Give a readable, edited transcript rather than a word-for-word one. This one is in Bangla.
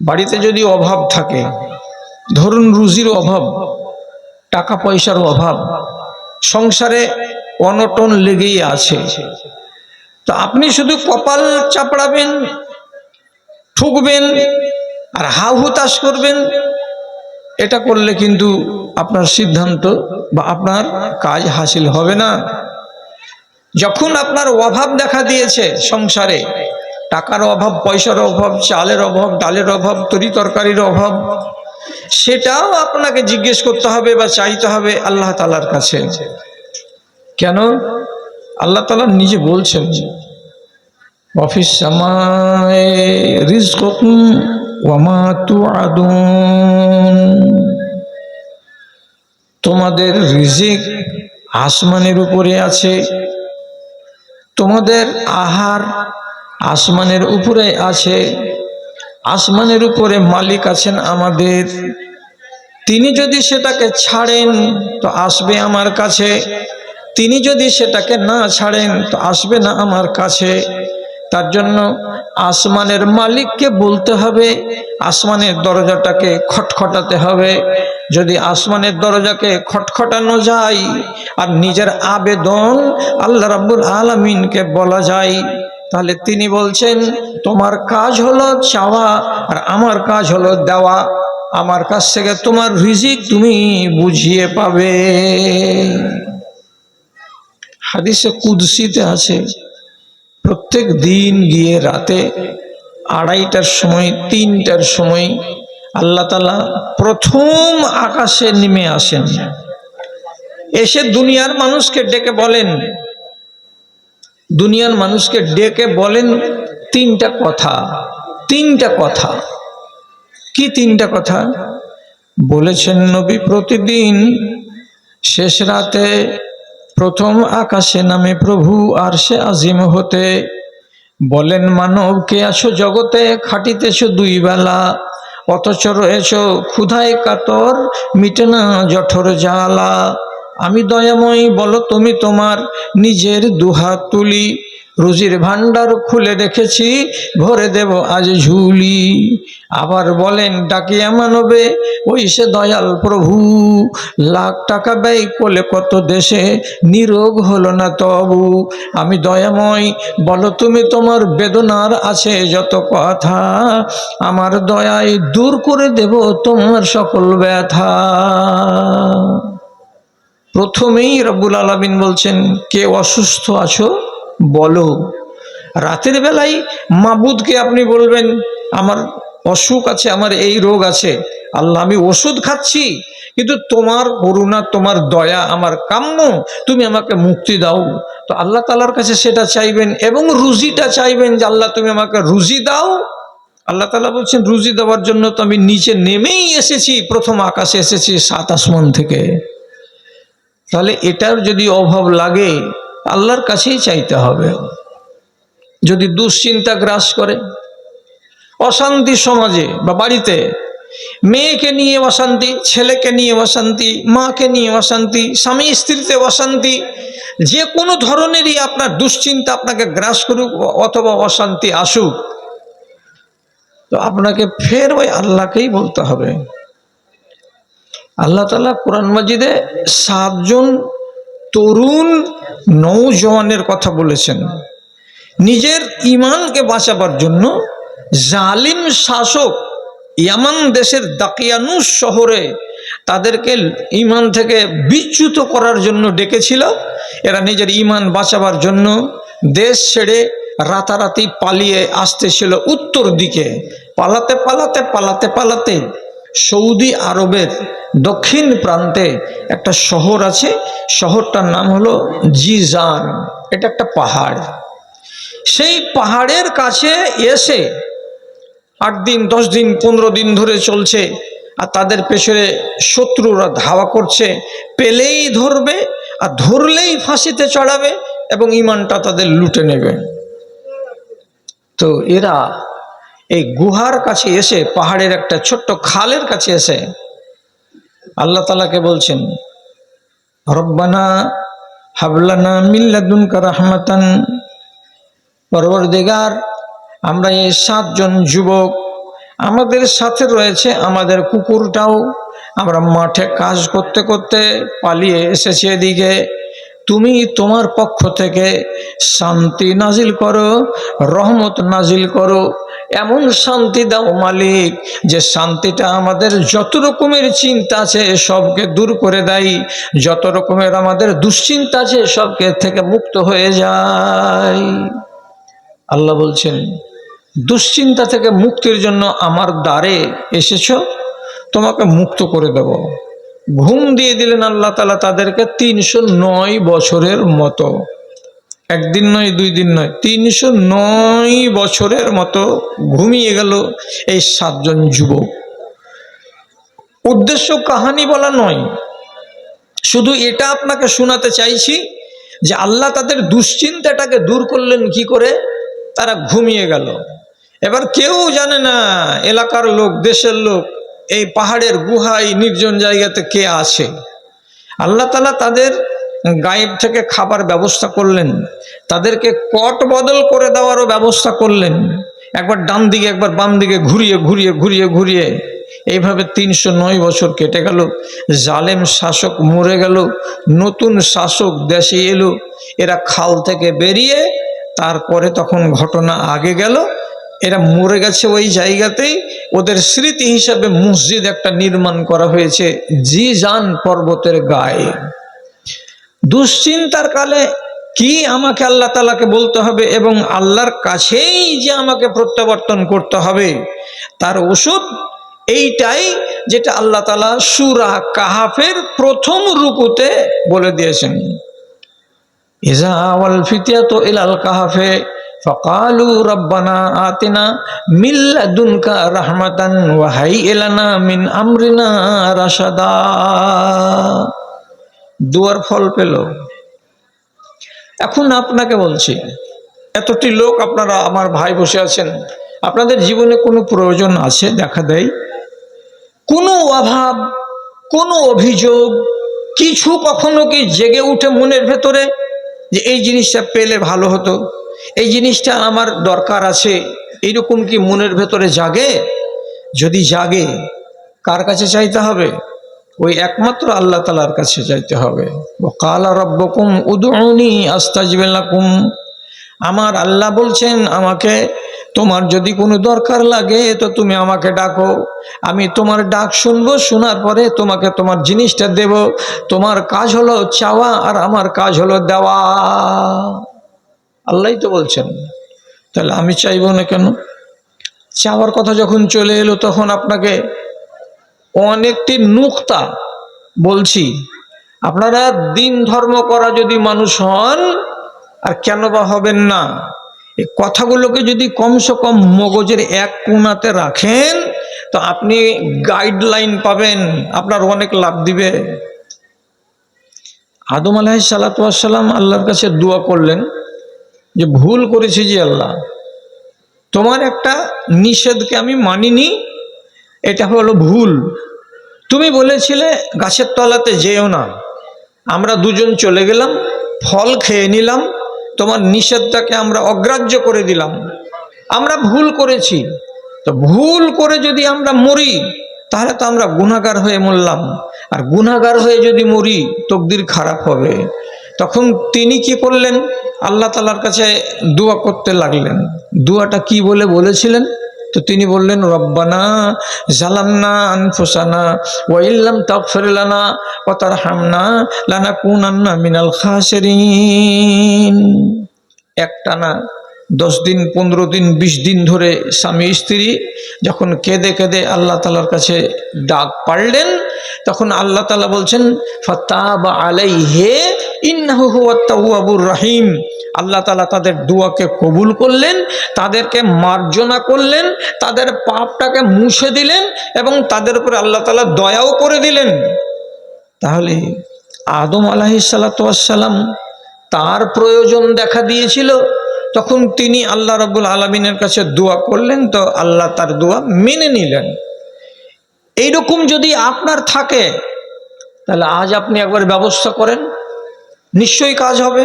বাড়িতে যদি অভাব থাকে, ধরুন রুজির অভাব, টাকা পয়সার অভাব, সংসারে অনটন লেগেই আছে, তো আপনি শুধু কপাল চাপড়াবেন, ঠুকবেন আর হা হুতাশ করবেন, এটা করলে কিন্তু আপনার সিদ্ধান্ত বা আপনার কাজ হাসিল হবে না। যখন আপনার অভাব দেখা দিয়েছে সংসারে, টাকার অভাব, পয়সার অভাব, চালের অভাব, ডালের অভাব, তরি তরকারির অভাব, সেটাও আপনাকে জিজ্ঞেস করতে হবে বা চাইতে হবে আল্লাহ তাআলার কাছে। কেন? আল্লাহ তাআলা নিজে বলছেন, ওয়াফিস সামায়ে রিজকুকুম ওয়া মা তুআদুন, তোমাদের রিজিক আসমানের উপরে আছে, তোমাদের আহার আসমানের উপরে আছে। আসমানের উপরে মালিক আছেন আমাদের, তিনি যদি সেটাকে ছাড়েন তো আসবে আমার কাছে, তিনি যদি সেটাকে না ছাড়েন তো আসবে না আমার কাছে। তার জন্য আসমানের মালিককে বলতে হবে, আসমানের দরজাটাকে খটখটাতে হবে। যদি আসমানের দরজাকে খটখটানো যায় আর নিজের আবেদন আল্লাহ রাব্বুল আলামিনকে বলা যায়, তাহলে তিনি বলছেন তোমার কাজ হলো চাওয়া আর আমার কাজ হলো দেওয়া। আমার কাছ থেকে তোমার রিজিক তুমি বুঝিয়ে পাবে। হাদিসে কুদসিতে আছে, প্রত্যেক দিন গিয়ে রাতে 2:30টার সময়, 3টার সময় আল্লাহ তাআলা প্রথম আকাশে নেমে আসেন, এসে দুনিয়ার মানুষকে ডেকে বলেন, দুনিয়ার মানুষকে ডেকে বলেন 3টা কথা। 3টা কথা। কি 3টা কথা বলেছেন নবী? প্রতিদিন শেষ রাতে প্রথম আকাশে নামে প্রভু আরশে আজিম হতে, বলেন মানব কে আছো জগতে, খাটিতেছো 2 বেলা, অথচ রয়েছো ক্ষুধায় কাতর, মিটে না জঠর জ্বালা। আমি দয়াময়, বলো তুমি তোমার নিজের দুহাত তুলি, রুজির ভান্ডার খুলে রেখেছি, ভরে দেব আজ ঝুলি। আবার বলেন ডাকিয়া মানবে, ওই সে দয়াল প্রভু, লাখ টাকা ব্যয় করলে কত দেশে, নিরোগ হলো না তবু। আমি দয়াময়, বলো তুমি তোমার বেদনার আছে যত কথা, আমার দয়ায় দূর করে দেব তোমার সকল ব্যথা। প্রথমেই রব্বুল আলামিন বলছেন, কে অসুস্থ আছো বলো। রাতের বেলায় মাবুদকে আপনি বলবেন আমার অসুখ আছে, আমার এই রোগ আছে, আল্লাহ আমি ওষুধ খাচ্ছি, কিন্তু তোমার করুণা, তোমার দয়া আমার কাম্য, তুমি আমাকে মুক্তি দাও। তো আল্লাহ তাআলার কাছে সেটা চাইবেন এবং রুজিটা চাইবেন যে আল্লাহ তুমি আমাকে রুজি দাও। আল্লাহ তাআলা বলছেন রুজি দেওয়ার জন্য তো আমি নিচে নেমেই এসেছি, প্রথম আকাশে এসেছি 7 আসমান থেকে। তাহলে এটার যদি অভাব লাগে আল্লাহর কাছেই চাইতে হবে। যদি দুশ্চিন্তা গ্রাস করে, অশান্তি সমাজে বা বাড়িতে, মেয়েকে নিয়ে অশান্তি, ছেলেকে নিয়ে অশান্তি, মাকে নিয়ে অশান্তি, স্বামী স্ত্রীতে অশান্তি, যে কোনো ধরনেরই আপনার দুশ্চিন্তা আপনাকে গ্রাস করুক অথবা অশান্তি আসুক, তো আপনাকে ফের ওই আল্লাহকেই বলতে হবে। আল্লাহ তাআলা কোরআন মাজিদে 7 জন তরুণ নওজওয়ানের কথা বলেছেন। নিজের ঈমানকে বাঁচাবার জন্য জালিম শাসক ইয়ামান দেশের দাকিয়ানুস শহরে তাদেরকে ঈমান থেকে বিচ্যুত করার জন্য ডেকেছিল। এরা নিজের ঈমান বাঁচাবার জন্য দেশ ছেড়ে রাতারাতি পালিয়ে আসতেছিল উত্তর দিকে। পালাতে পালাতে পালাতে পালাতে সৌদি আরবের দক্ষিণ প্রান্তে একটা শহর আছে, শহরটার নাম হলো জিজান। এটা একটা পাহাড়। সেই পাহাড়ের কাছে এসে 8 দিন 10 দিন 15 দিন ধরে চলছে, আর তাদের পেছনে শত্রুরা ধাওয়া করছে, পেলেই ধরবে আর ধরলেই ফাঁসিতে চড়াবে এবং ঈমানটা তাদের লুটে নেবে। তো এরা এই গুহার কাছে এসে, পাহাড়ের একটা ছোট্ট খালের কাছে এসে আল্লাহ তাআলাকে বলছেন, রব্বানা হাবলানা মিন লাদুনকা রাহমাতান, পরওয়ারদিগার আমরা এই 7 জন যুবক আমাদের সাথে রয়েছে আমাদের কুকুরটাও। আমরা মাঠে কাজ করতে করতে পালিয়ে এসেছি এদিকে। তুমি তোমার পক্ষ থেকে শান্তি নাজিল করো, রহমত নাজিল করো, এমন শান্তি দাও মালিক যে শান্তিটা আমাদের যত রকমের চিন্তা আছে সবকে দূর করে দেয়, যত রকমের আমাদের দুশ্চিন্তা আছে সবকে থেকে মুক্ত হয়ে যায়। আল্লাহ বলছেন, দুশ্চিন্তা থেকে মুক্তির জন্য আমার দ্বারে এসেছো, তোমাকে মুক্ত করে দেব। ঘুম দিয়ে দিলেন আল্লাহ তাআলা তাদেরকে 309 বছরের মতো। একদিন নয়, 2 দিন নয়, 309 বছরের মতো ঘুমিয়ে গেল এই 7 জন যুবক। উদ্দেশ্য কাহানি বলা নয়, শুধু এটা আপনাকে শোনাতে চাইছি যে আল্লাহ তাদের দুশ্চিন্তাটাকে দূর করলেন কি করে। তারা ঘুমিয়ে গেল। এবার কেউ জানে না, এলাকার লোক, দেশের লোক, এই পাহাড়ের গুহায় নির্জন জায়গাতে কে আছে। আল্লাহ তাআলা তাদের গায়েব থেকে খাবার ব্যবস্থা করলেন, তাদেরকে কট বদল করে দেওয়ারও ব্যবস্থা করলেন। একবার ডান দিকে একবার বাম দিকে ঘুরিয়ে ঘুরিয়ে ঘুরিয়ে ঘুরিয়ে এইভাবে 309 বছর কেটে গেল। জালেম শাসক মরে গেল, নতুন শাসক দেশে এলো। এরা খাল থেকে বেরিয়ে তারপরে তখন ঘটনা আগে গেল। এরা মরে গেছে ওই জায়গাতেই, ওদের স্মৃতি হিসাবে মসজিদ একটা নির্মাণ করা হয়েছে জিজান পর্বতের গায়ে। দুশ্চিন্তার কালে কি আমাকে আল্লাহ তাআলাকে বলতে হবে এবং আল্লাহর কাছেই যে আমাকে প্রত্যাবর্তন করতে হবে, তার ওষুধ এইটাই যেটা আল্লাহ তাআলা সূরা কাহাফের প্রথম রুকুতে বলে দিয়েছেন। ইযা ওয়াল ফিতিয়াতু ইলাল কাহাফে ফাকালু রব্বানা আতিনা মিন লাদুনকা রাহমাতান ওয়া হাইয়্ লানা মিন আমরিনা রাশাদা। দুয়ার ফল পেল। এখন আপনাকে বলছি, এতটি লোক আপনারা আমার ভাই বসে আছেন, আপনাদের জীবনে কোনো প্রয়োজন আছে দেখা দেয়, কোনো অভাব, কোনো অভিযোগ, কিছু কখনো কি জেগে উঠে মনের ভেতরে যে এই জিনিসটা পেলে ভালো হতো, এই জিনিসটা আমার দরকার আছে, এইরকম কি মনের ভেতরে জাগে? যদি জাগে, কার কাছে চাইতে হবে? ওই একমাত্র আল্লাহ তাআলার কাছে চাইতে হবে। ওয়াকালা রাব্বুকুম উদউনি আস্তাজিব লাকুম। আমার আল্লাহ বলছেন আমাকে, তোমার যদি কোনো দরকার লাগে তো তুমি আমাকে ডাকো, আমি তোমার ডাক শুনবো, শোনার পরে তোমাকে তোমার জিনিসটা দেব। তোমার কাজ হলো চাওয়া আর আমার কাজ হলো দেওয়া। আল্লাহই তো বলছেন, তাহলে আমি চাইবো না কেন? চাওয়ার কথা যখন চলে এলো তখন আপনাকে অনেকটি নুক্তা বলছি। আপনারা দিন ধর্ম করা যদি মানুষ হন, আর কেন বা হবেন না, এই কথাগুলোকে যদি কমসে কম মগজের এক কোণাতে রাখেন তো আপনি গাইডলাইন পাবেন, আপনার অনেক লাভ দিবে। আদম আলাইহিস সালাতু ওয়াস সালাম আল্লাহর কাছে দোয়া করলেন যে ভুল করেছি যে আল্লাহ, তোমার একটা নিষেধকে আমি মানিনি, এটা হলো ভুল। তুমি বলেছিলে গাছের তলাতে যেও না, আমরা দুজন চলে গেলাম, ফল খেয়ে নিলাম, তোমার নিষেধটাকে আমরা অগ্রাহ্য করে দিলাম, আমরা ভুল করেছি। তো ভুল করে যদি আমরা মরি তাহলে তো আমরা গুনাহগার হয়ে মরলাম, আর গুনাহগার হয়ে যদি মরি তকদির খারাপ হবে। তখন তিনি কি করলেন? আল্লাহ তাআলার কাছে দোয়া করতে লাগলেন। দোয়াটা কি বলে বলেছিলেন? তো তিনি বললেন, রব্বানা জালামনা আনফুসানা ওয়া ইল্লাম তাগফির লানা ওয়া তারহামনা লানাকুনান্না মিনাল খাসিরিন। একটানা 10 দিন, 15 দিন, 20 দিন ধরে স্বামী স্ত্রী যখন কেঁদে কেঁদে আল্লাহ তাআলার কাছে ডাক পাড়লেন, তখন আল্লাহ তাআলা বলছেন ফাতাবা আলাইহি ইন্নাহু হুয়াত তাওয়াবুর রহিম। আল্লাহ তাআলা তাদের দোয়াকে কবুল করলেন, তাদেরকে মার্জনা করলেন, তাদের পাপটাকে মুছে দিলেন এবং তাদের উপরে আল্লাহ তাআলা দয়াও করে দিলেন। তাহলে আদম আলাইহিস সালাতু ওয়াস সালাম তার প্রয়োজন দেখা দিয়েছিল, তখন তিনি আল্লাহ রাব্বুল আলামিনের কাছে দোয়া করলেন, তো আল্লাহ তার দোয়া মেনে নিলেন। এইরকম যদি আপনার থাকে তাহলে আজ আপনি একবার ব্যবস্থা করেন, নিশ্চয়ই কাজ হবে।